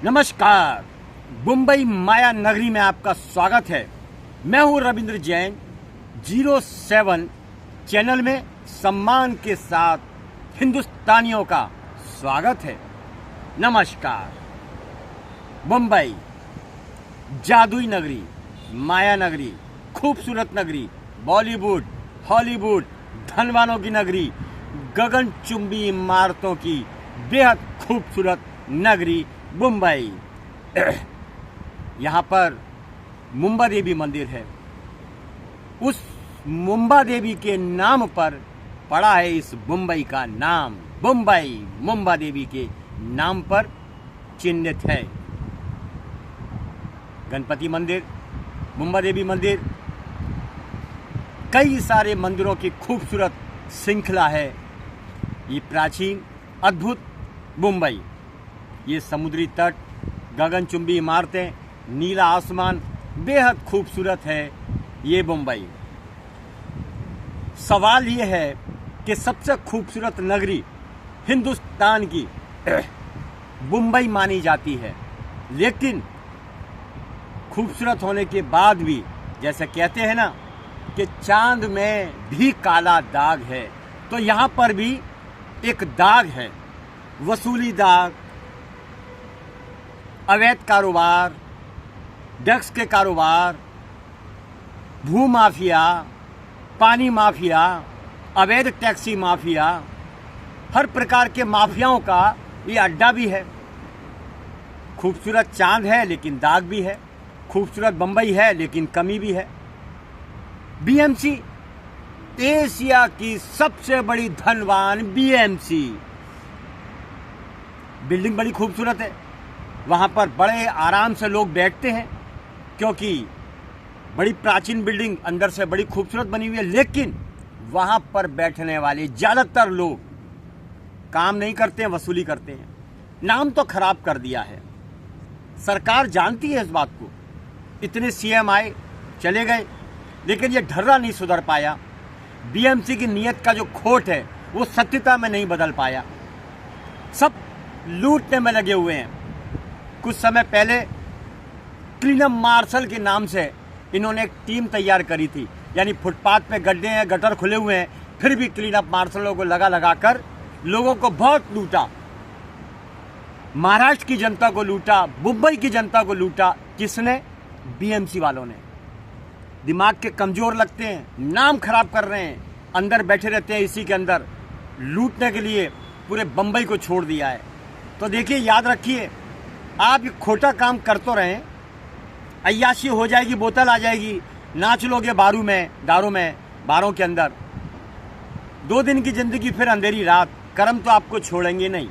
नमस्कार। मुंबई माया नगरी में आपका स्वागत है। मैं हूं रविंद्र जैन। 07 चैनल में सम्मान के साथ हिंदुस्तानियों का स्वागत है। नमस्कार। मुंबई जादुई नगरी, माया नगरी, खूबसूरत नगरी, बॉलीवुड, हॉलीवुड, धनवानों की नगरी, गगनचुंबी इमारतों की बेहद खूबसूरत नगरी मुंबई। यहाँ पर मुंबा देवी मंदिर है। उस मुंबा देवी के नाम पर पड़ा है इस मुंबई का नाम। मुंबई मुंबा देवी के नाम पर चिन्हित है। गणपति मंदिर, मुंबा देवी मंदिर, कई सारे मंदिरों की खूबसूरत श्रृंखला है। ये प्राचीन अद्भुत मुंबई, ये समुद्री तट, गगनचुंबी इमारतें, नीला आसमान, बेहद खूबसूरत है ये मुंबई। सवाल ये है कि सबसे खूबसूरत नगरी हिंदुस्तान की मुंबई मानी जाती है, लेकिन खूबसूरत होने के बाद भी, जैसे कहते हैं ना कि चांद में भी काला दाग है, तो यहाँ पर भी एक दाग है। वसूली दाग, अवैध कारोबार, ड्रग्स के कारोबार, भू माफिया, पानी माफिया, अवैध टैक्सी माफिया, हर प्रकार के माफियाओं का ये अड्डा भी है। खूबसूरत चांद है लेकिन दाग भी है। खूबसूरत बंबई है लेकिन कमी भी है। बीएमसी, एशिया की सबसे बड़ी धनवान बीएमसी, बिल्डिंग बड़ी खूबसूरत है। वहाँ पर बड़े आराम से लोग बैठते हैं क्योंकि बड़ी प्राचीन बिल्डिंग अंदर से बड़ी खूबसूरत बनी हुई है, लेकिन वहाँ पर बैठने वाले ज़्यादातर लोग काम नहीं करते हैं, वसूली करते हैं। नाम तो खराब कर दिया है। सरकार जानती है इस बात को। इतने सीएम आए चले गए, लेकिन ये ढर्रा नहीं सुधर पाया। बीएमसी की नीयत का जो खोट है वो सत्यता में नहीं बदल पाया। सब लूटने में लगे हुए हैं। कुछ समय पहले क्लीनअप मार्शल के नाम से इन्होंने एक टीम तैयार करी थी, यानी फुटपाथ पे गड्ढे हैं, गटर खुले हुए हैं, फिर भी क्लीनअप मार्शलों को लगा कर लोगों को बहुत लूटा। महाराष्ट्र की जनता को लूटा, मुंबई की जनता को लूटा। किसने? बीएमसी वालों ने। दिमाग के कमजोर लगते हैं, नाम खराब कर रहे हैं, अंदर बैठे रहते हैं, इसी के अंदर लूटने के लिए पूरे बंबई को छोड़ दिया है। तो देखिए, याद रखिए, आप ये खोटा काम कर तो रहें, अय्याशी हो जाएगी, बोतल आ जाएगी, नाच लोगे दारू में, बारों के अंदर। 2 दिन की जिंदगी, फिर अंधेरी रात। कर्म तो आपको छोड़ेंगे नहीं।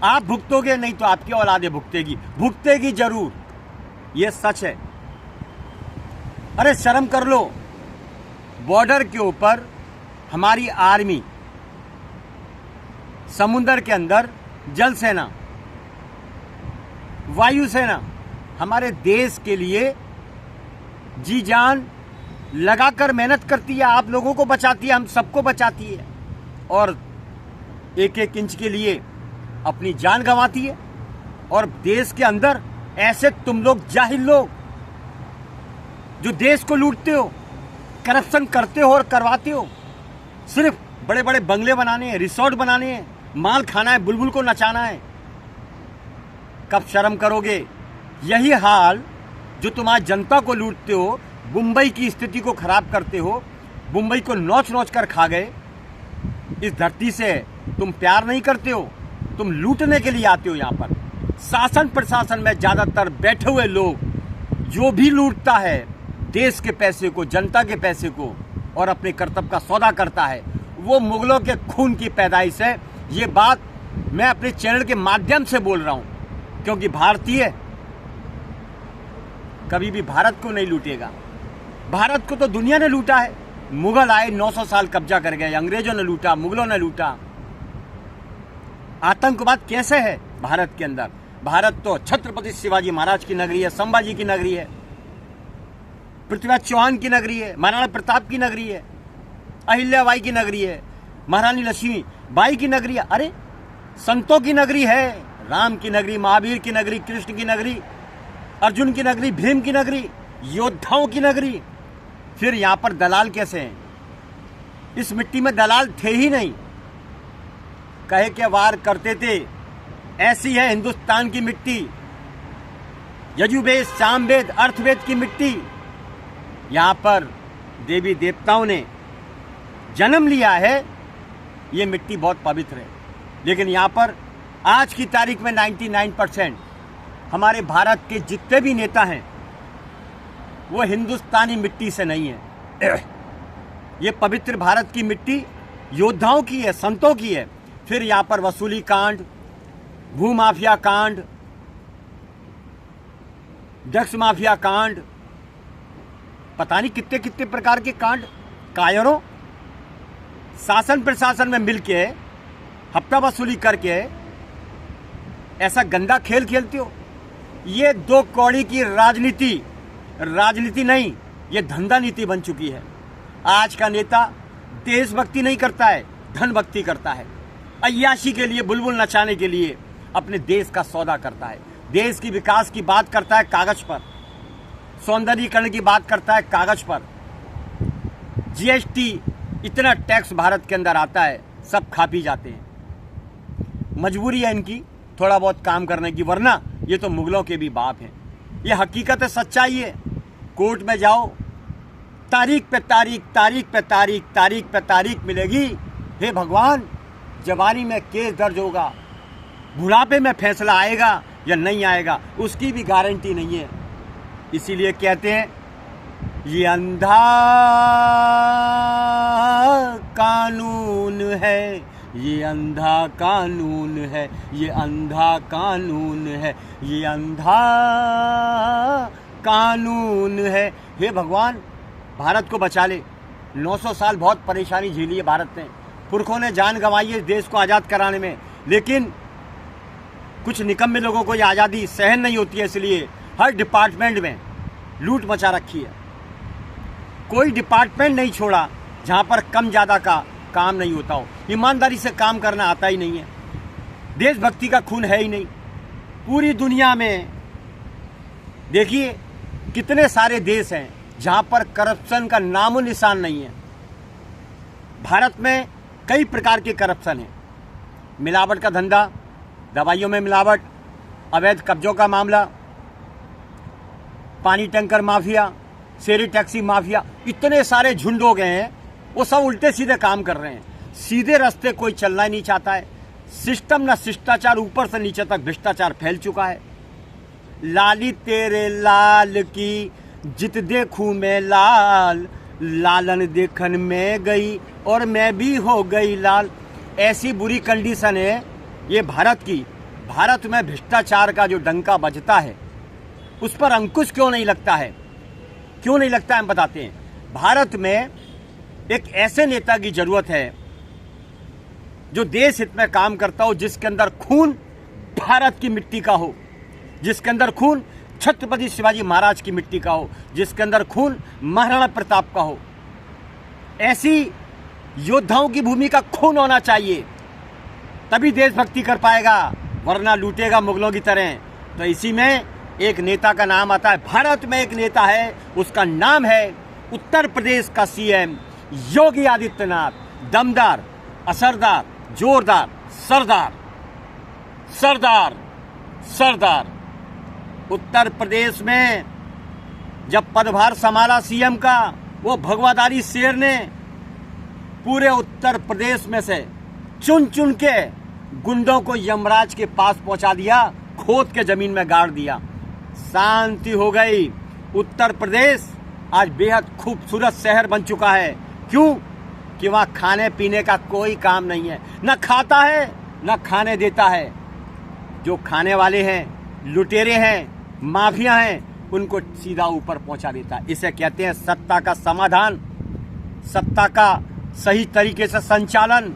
आप भुगतोगे नहीं तो आपकी औलादें भुगतेगी जरूर, ये सच है। अरे शर्म कर लो। बॉर्डर के ऊपर हमारी आर्मी, समुद्र के अंदर जल सेना, वायुसेना हमारे देश के लिए जी जान लगाकर मेहनत करती है। आप लोगों को बचाती है, हम सबको बचाती है, और एक एक इंच के लिए अपनी जान गंवाती है। और देश के अंदर ऐसे तुम लोग जाहिल लोग जो देश को लूटते हो, करप्शन करते हो और करवाते हो। सिर्फ बड़े बड़े बंगले बनाने हैं, रिसोर्ट बनाने हैं, माल खाना है, बुलबुल को नचाना है। कब शर्म करोगे? यही हाल जो तुम आज जनता को लूटते हो, मुंबई की स्थिति को खराब करते हो, मुंबई को नोच नोच कर खा गए। इस धरती से तुम प्यार नहीं करते हो, तुम लूटने के लिए आते हो। यहाँ पर शासन प्रशासन में ज्यादातर बैठे हुए लोग, जो भी लूटता है देश के पैसे को, जनता के पैसे को, और अपने कर्तव्य का सौदा करता है, वो मुगलों के खून की पैदाइश है। ये बात मैं अपने चैनल के माध्यम से बोल रहा हूं, क्योंकि भारतीय कभी भी भारत को नहीं लूटेगा। भारत को तो दुनिया ने लूटा है। मुगल आए, 900 साल कब्जा कर गए, अंग्रेजों ने लूटा, मुगलों ने लूटा। आतंकवाद कैसे है भारत के अंदर? भारत तो छत्रपति शिवाजी महाराज की नगरी है, संभाजी की नगरी है, पृथ्वीराज चौहान की नगरी है, महाराणा प्रताप की नगरी है, अहिल्याबाई की नगरी है, महारानी लक्ष्मी बाई की नगरी है। अरे संतों की नगरी है, राम की नगरी, महावीर की नगरी, कृष्ण की नगरी, अर्जुन की नगरी, भीम की नगरी, योद्धाओं की नगरी। फिर यहां पर दलाल कैसे हैं? इस मिट्टी में दलाल थे ही नहीं, कहे के वार करते थे। ऐसी है हिंदुस्तान की मिट्टी, यजुर्वेद, सामवेद, अर्थवेद की मिट्टी। यहां पर देवी देवताओं ने जन्म लिया है। ये मिट्टी बहुत पवित्र है, लेकिन यहां पर आज की तारीख में 99% हमारे भारत के जितने भी नेता हैं वो हिंदुस्तानी मिट्टी से नहीं है। ये पवित्र भारत की मिट्टी योद्धाओं की है, संतों की है। फिर यहां पर वसूली कांड, भूमाफिया कांड, ड्रग्स माफिया कांड, पता नहीं कितने कितने प्रकार के कांड, कायरों शासन प्रशासन में मिलके हफ्ता वसूली करके ऐसा गंदा खेल खेलते हो। ये दो कौड़ी की राजनीति, राजनीति नहीं, ये धंधा नीति बन चुकी है। आज का नेता देशभक्ति नहीं करता है, धन भक्ति करता है। अय्याशी के लिए, बुलबुल नचाने के लिए अपने देश का सौदा करता है। देश की विकास की बात करता है कागज पर, सौंदर्यीकरण की बात करता है कागज पर। जीएसटी, इतना टैक्स भारत के अंदर आता है, सब खा पी जाते हैं। मजबूरी है इनकी थोड़ा बहुत काम करने की, वरना ये तो मुगलों के भी बाप हैं। ये हकीकत है, सच्चाई है। कोर्ट में जाओ, तारीख पे तारीख, तारीख पे तारीख, तारीख पे तारीख मिलेगी। हे भगवान, जवानी में केस दर्ज होगा, बुढ़ापे में फैसला आएगा या नहीं आएगा, उसकी भी गारंटी नहीं है। इसीलिए कहते हैं ये अंधा कानून है, ये अंधा कानून है, ये अंधा कानून है, ये अंधा कानून है। हे भगवान, भारत को बचा ले। 900 साल बहुत परेशानी झेली है भारत ने, पुरखों ने जान गंवाई है देश को आज़ाद कराने में, लेकिन कुछ निकम्मे लोगों को ये आज़ादी सहन नहीं होती है। इसलिए हर डिपार्टमेंट में लूट मचा रखी है। कोई डिपार्टमेंट नहीं छोड़ा जहां पर कम ज़्यादा का काम नहीं होता हो। ईमानदारी से काम करना आता ही नहीं है, देशभक्ति का खून है ही नहीं। पूरी दुनिया में देखिए कितने सारे देश हैं जहां पर करप्शन का नामो निशान नहीं है। भारत में कई प्रकार के करप्शन है। मिलावट का धंधा, दवाइयों में मिलावट, अवैध कब्जों का मामला, पानी टैंकर माफिया, शेरी टैक्सी माफिया, इतने सारे झुंड हो गए हैं। वो सब उल्टे सीधे काम कर रहे हैं। सीधे रास्ते कोई चलना ही नहीं चाहता है। सिस्टम ना शिष्टाचार, ऊपर से नीचे तक भ्रष्टाचार फैल चुका है। लाली तेरे लाल की जित देखूं मैं लाल, लालन देखन में गई और मैं भी हो गई लाल। ऐसी बुरी कंडीशन है ये भारत की। भारत में भ्रष्टाचार का जो डंका बजता है उस पर अंकुश क्यों नहीं लगता है? क्यों नहीं लगता है, हम बताते हैं। भारत में एक ऐसे नेता की जरूरत है जो देश हित में काम करता हो, जिसके अंदर खून भारत की मिट्टी का हो, जिसके अंदर खून छत्रपति शिवाजी महाराज की मिट्टी का हो, जिसके अंदर खून महाराणा प्रताप का हो। ऐसी योद्धाओं की भूमि का खून होना चाहिए, तभी देशभक्ति कर पाएगा, वरना लूटेगा मुगलों की तरह। तो इसी में एक नेता का नाम आता है। भारत में एक नेता है, उसका नाम है उत्तर प्रदेश का सीएम योगी आदित्यनाथ। दमदार, असरदार, जोरदार, सरदार, सरदार, सरदार। उत्तर प्रदेश में जब पदभार संभाला सीएम का, वो भगवाधारी शेर ने पूरे उत्तर प्रदेश में से चुन चुन के गुंडों को यमराज के पास पहुंचा दिया, खोद के जमीन में गाड़ दिया। शांति हो गई। उत्तर प्रदेश आज बेहद खूबसूरत शहर बन चुका है। क्यों? कि वहाँ खाने पीने का कोई काम नहीं है, न खाता है न खाने देता है। जो खाने वाले हैं, लुटेरे हैं, माफिया हैं, उनको सीधा ऊपर पहुंचा देता है। इसे कहते हैं सत्ता का समाधान, सत्ता का सही तरीके से संचालन।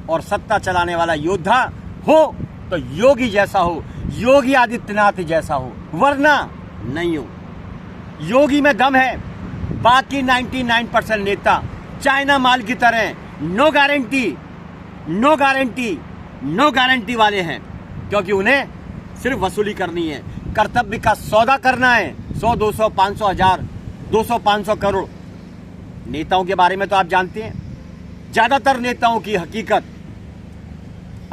और सत्ता चलाने वाला योद्धा हो तो योगी जैसा हो, योगी आदित्यनाथ जैसा हो, वरना नहीं हो। योगी में दम है, बाकी 99% नेता चाइना माल की तरह no guarantee, no guarantee, no guarantee वाले हैं, क्योंकि उन्हें सिर्फ वसूली करनी है, कर्तव्य का सौदा करना है। 100, 200, 500, 1000, 200, 500 करोड़। नेताओं के बारे में तो आप जानते हैं, ज्यादातर नेताओं की हकीकत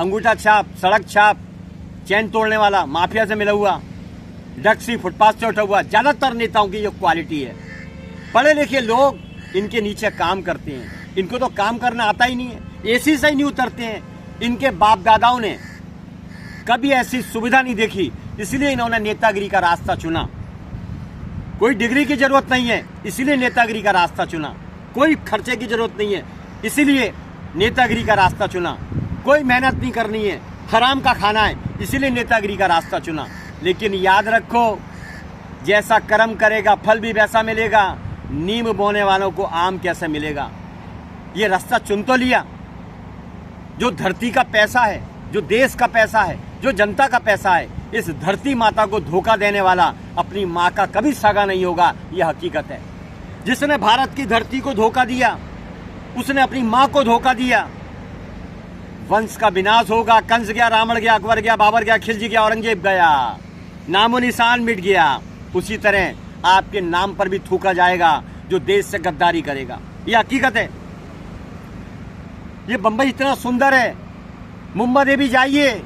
अंगूठा छाप, सड़क छाप, चैन तोड़ने वाला, माफिया से मिला हुआ, डक्सी, फुटपाथ से उठा हुआ, ज्यादातर नेताओं की ये क्वालिटी है। पढ़े लिखे लोग इनके नीचे काम करते हैं, इनको तो काम करना आता ही नहीं है, एसी से ही नहीं उतरते हैं। इनके बाप दादाओं ने कभी ऐसी सुविधा नहीं देखी, इसलिए इन्होंने नेतागिरी का रास्ता चुना। कोई डिग्री की जरूरत नहीं है, इसीलिए नेतागिरी का रास्ता चुना। कोई खर्चे की जरूरत नहीं है, इसीलिए नेतागिरी का रास्ता चुना। कोई मेहनत नहीं करनी है, हराम का खाना है, इसीलिए नेतागिरी का रास्ता चुना। लेकिन याद रखो, जैसा कर्म करेगा फल भी वैसा मिलेगा। नीम बोने वालों को आम कैसे मिलेगा? ये रास्ता चुन तो लिया। जो धरती का पैसा है, जो देश का पैसा है, जो जनता का पैसा है, इस धरती माता को धोखा देने वाला अपनी माँ का कभी सगा नहीं होगा, यह हकीकत है। जिसने भारत की धरती को धोखा दिया, उसने अपनी माँ को धोखा दिया। वंश का विनाश होगा। कंस गया, रावण गया, अकबर गया, बाबर गया, खिलजी गया, औरंगजेब गया, नामो निशान मिट गया। उसी तरह आपके नाम पर भी थूका जाएगा जो देश से गद्दारी करेगा। यह हकीकत है। ये बंबई इतना सुंदर है, मुंबा देवी जाइए।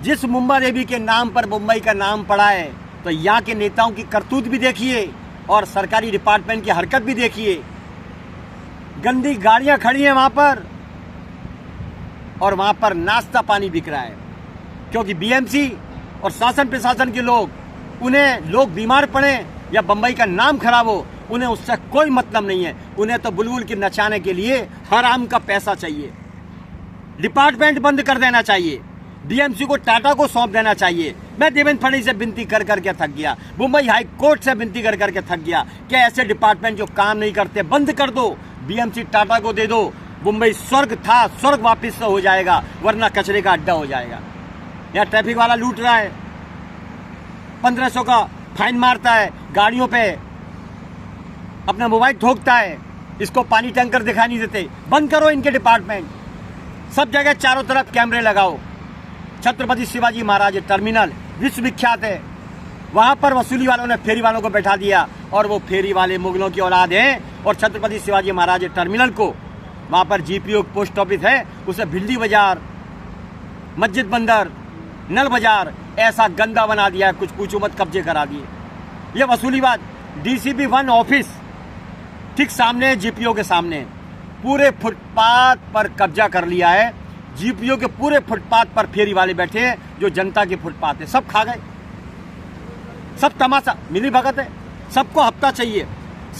जिस मुंबा देवी के नाम पर मुंबई का नाम पड़ा है, तो यहाँ के नेताओं की करतूत भी देखिए और सरकारी डिपार्टमेंट की हरकत भी देखिए। गंदी गाड़ियां खड़ी हैं वहां पर, और वहां पर नाश्ता पानी बिक रहा है, क्योंकि बीएमसी और शासन प्रशासन के लोग, उन्हें लोग बीमार पड़े या बंबई का नाम खराब हो, उन्हें उससे कोई मतलब नहीं है। उन्हें तो बुलबुल की नचाने के लिए हराम का पैसा चाहिए। डिपार्टमेंट बंद कर देना चाहिए, बीएमसी को टाटा को सौंप देना चाहिए। मैं देवेंद्र फडणवीस से विनती कर करके थक गया, मुंबई हाई कोर्ट से विनती कर करके थक गया कि ऐसे डिपार्टमेंट जो काम नहीं करते बंद कर दो, बीएमसी टाटा को दे दो। मुंबई स्वर्ग था, स्वर्ग वापस से हो जाएगा, वरना कचरे का अड्डा हो जाएगा। यहाँ ट्रैफिक वाला लूट रहा है, 1500 का फाइन मारता है, गाड़ियों पे अपना मोबाइल ठोकता है, इसको पानी टैंकर दिखाई नहीं देते। बंद करो इनके डिपार्टमेंट, सब जगह चारों तरफ कैमरे लगाओ। छत्रपति शिवाजी महाराज टर्मिनल विश्वविख्यात है, वहां पर वसूली वालों ने फेरी वालों को बैठा दिया, और वो फेरी वाले मुगलों की औलाद हैं। और छत्रपति शिवाजी महाराज टर्मिनल को, वहां पर जीपीओ पोस्ट ऑफिस है, उसे भिल्ली बाजार, मस्जिद बंदर, नल बाजार ऐसा गंदा बना दिया है, कुछ पूछो मत, कब्जे करा दिए। ये वसूलीबाज। डीसीपी 1 ऑफिस ठीक सामने, जीपीओ के सामने, पूरे फुटपाथ पर कब्जा कर लिया है। जीपीओ के पूरे फुटपाथ पर फेरी वाले बैठे हैं, जो जनता के फुटपाथ है, सब खा गए। सब तमाशा, मिली भगत है, सबको हफ्ता चाहिए,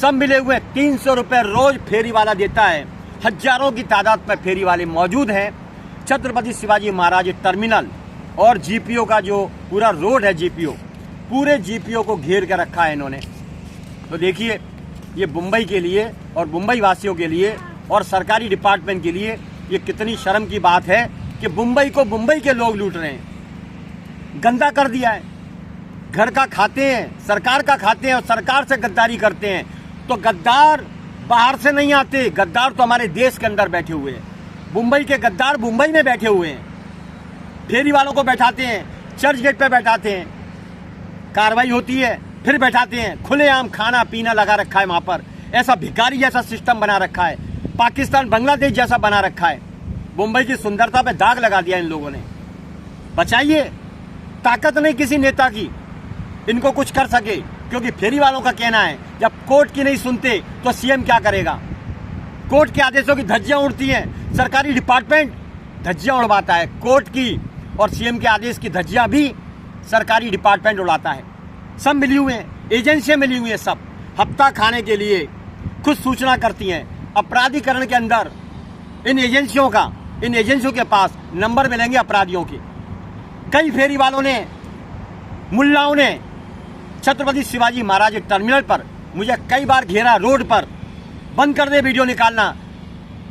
सब मिले हुए। 300 रुपए रोज फेरी वाला देता है। हजारों की तादाद में फेरी वाले मौजूद हैं। छत्रपति शिवाजी महाराज टर्मिनल और जीपीओ का जो पूरा रोड है, जीपीओ, पूरे जीपीओ को घेर कर रखा है इन्होंने। तो देखिए, ये मुंबई के लिए और मुंबई वासियों के लिए और सरकारी डिपार्टमेंट के लिए ये कितनी शर्म की बात है कि मुंबई को मुंबई के लोग लूट रहे हैं। गंदा कर दिया है। घर का खाते हैं, सरकार का खाते हैं और सरकार से गद्दारी करते हैं। तो गद्दार बाहर से नहीं आते, गद्दार तो हमारे देश के अंदर बैठे हुए हैं। मुंबई के गद्दार मुंबई में बैठे हुए हैं। फेरी वालों को बैठाते हैं, चर्च गेट पे बैठाते हैं, कार्रवाई होती है, फिर बैठाते हैं। खुलेआम खाना पीना लगा रखा है वहां पर। ऐसा भिखारी जैसा सिस्टम बना रखा है, पाकिस्तान बांग्लादेश जैसा बना रखा है। मुंबई की सुंदरता पे दाग लगा दिया इन लोगों ने। बचाइए, ताकत नहीं किसी नेता की इनको कुछ कर सके, क्योंकि फेरी वालों का कहना है जब कोर्ट की नहीं सुनते तो सीएम क्या करेगा। कोर्ट के आदेशों की धज्जियां उड़ती हैं, सरकारी डिपार्टमेंट धज्जियां उड़वाता है कोर्ट की, और सीएम के आदेश की धज्जियां भी सरकारी डिपार्टमेंट उड़ाता है। सब मिली हुए हैं, एजेंसियां मिली हुई हैं, सब हफ्ता खाने के लिए खुद सूचना करती हैं। अपराधीकरण के अंदर इन एजेंसियों के पास नंबर मिलेंगे अपराधियों के। कई फेरी वालों ने, मुल्लाओं ने छत्रपति शिवाजी महाराज टर्मिनल पर मुझे कई बार घेरा, रोड पर, बंद कर दे वीडियो निकालना,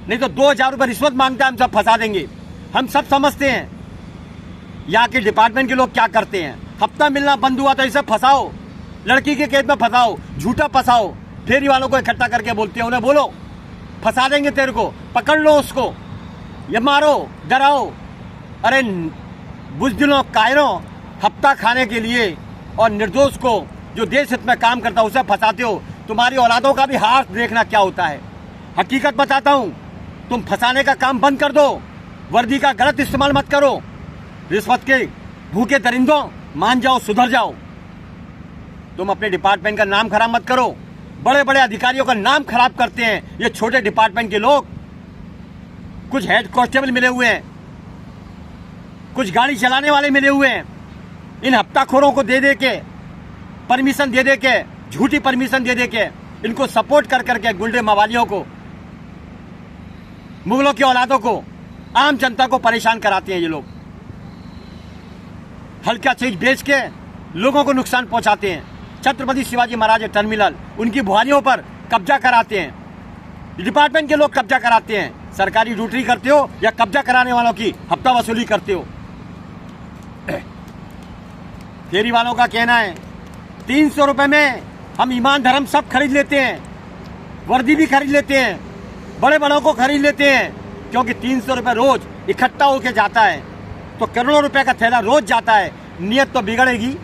नहीं तो 2000 रुपये रिश्वत मांगता है, हम सब फंसा देंगे। हम सब समझते हैं यहाँ के डिपार्टमेंट के लोग क्या करते हैं। हफ्ता मिलना बंद हुआ तो इसे फंसाओ, लड़की के केस में फंसाओ, झूठा फंसाओ, फेरी वालों को इकट्ठा करके बोलते हैं, उन्हें बोलो फंसा देंगे तेरे को, पकड़ लो उसको, ये मारो, डराओ। अरे बुज़दिलों, कायरों, हफ्ता खाने के लिए और निर्दोष को जो देश हित में काम करता है उसे फंसाते हो। तुम्हारी औलादों का भी हाथ देखना क्या होता है। हकीकत बताता हूं, तुम फंसाने का काम बंद कर दो, वर्दी का गलत इस्तेमाल मत करो। रिश्वत के भूखे दरिंदों, मान जाओ, सुधर जाओ। तुम अपने डिपार्टमेंट का नाम खराब मत करो। बड़े बड़े अधिकारियों का नाम खराब करते हैं ये छोटे डिपार्टमेंट के लोग। कुछ हेड कांस्टेबल मिले हुए हैं, कुछ गाड़ी चलाने वाले मिले हुए हैं। इन हफ्ताखोरों को दे के परमिशन दे के, झूठी परमिशन दे के, इनको सपोर्ट कर करके गुंडे मवालियों को, मुगलों की औलादों को, आम जनता को परेशान कराते हैं ये लोग। हल्का चीज बेच के लोगों को नुकसान पहुंचाते हैं। छत्रपति शिवाजी महाराज टर्मिनल, उनकी बुहारियों पर कब्जा कराते हैं। डिपार्टमेंट के लोग कब्जा कराते हैं। सरकारी ड्यूटी करते हो या कब्जा कराने वालों की हफ्ता वसूली करते हो। फेरी वालों का कहना है 300 रुपए में हम ईमान धर्म सब खरीद लेते हैं, वर्दी भी खरीद लेते हैं, बड़े बड़ों को खरीद लेते हैं, क्योंकि 300 रुपए रोज इकट्ठा होके जाता है तो करोड़ों रुपए का थैला रोज जाता है। नियत तो बिगड़ेगी।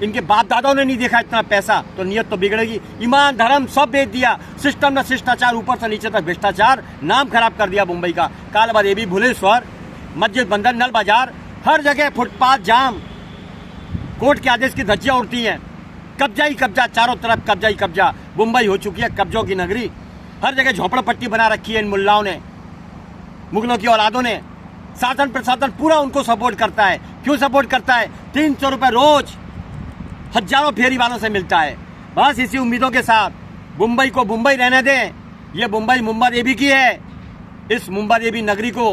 इनके बाप दादाओं ने नहीं देखा इतना पैसा, तो नियत तो बिगड़ेगी। ईमान धर्म सब बेच दिया। सिस्टम में शिष्टाचार, ऊपर से नीचे तक भ्रष्टाचार, नाम खराब कर दिया मुंबई का। कालबाद एबी भुलेश्वर, मस्जिद बंदर, नल बाजार, हर जगह फुटपाथ जाम। कोर्ट के आदेश की धज्जियां उड़ती हैं। कब्जा ही कब्जा, चारों तरफ कब्जा ही कब्जा। मुंबई हो चुकी है कब्जों की नगरी। हर जगह झोपड़पट्टी बना रखी है इन मुल्लाओं ने, मुगलों की औलादों ने। शासन प्रशासन पूरा उनको सपोर्ट करता है। क्यों सपोर्ट करता है? 300 रुपए रोज हजारों फेरी वालों से मिलता है। बस इसी उम्मीदों के साथ मुंबई को मुंबई रहने दें। ये मुंबई मुंबा देवी की है। इस मुंबा देवी नगरी को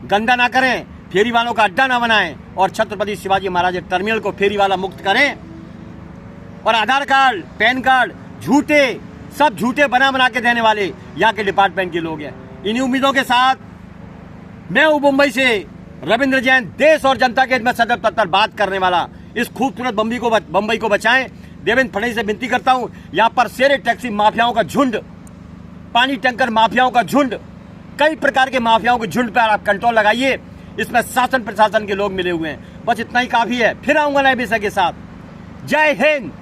गंदा ना करें, फेरी वालों का अड्डा ना बनाएं और छत्रपति शिवाजी महाराज टर्मिनल को फेरी वाला मुक्त करें। और आधार कार्ड, पैन कार्ड झूठे, सब झूठे बना के देने वाले यहाँ के डिपार्टमेंट के लोग हैं। इन्हीं उम्मीदों के साथ मैं हूं मुंबई से रविंद्र जैन, देश और जनता के हित में सदैव तत्पर बात करने वाला। इस खूबसूरत बम्बई को बचाएं। देवेंद्र फडणवीस से विनती करता हूं, यहाँ पर शेरे टैक्सी माफियाओं का झुंड, पानी टैंकर माफियाओं का झुंड, कई प्रकार के माफियाओं के झुंड पर आप कंट्रोल लगाइए। इसमें शासन प्रशासन के लोग मिले हुए हैं। बस इतना ही काफी है। फिर आऊंगा नए विषय के साथ। जय हिंद।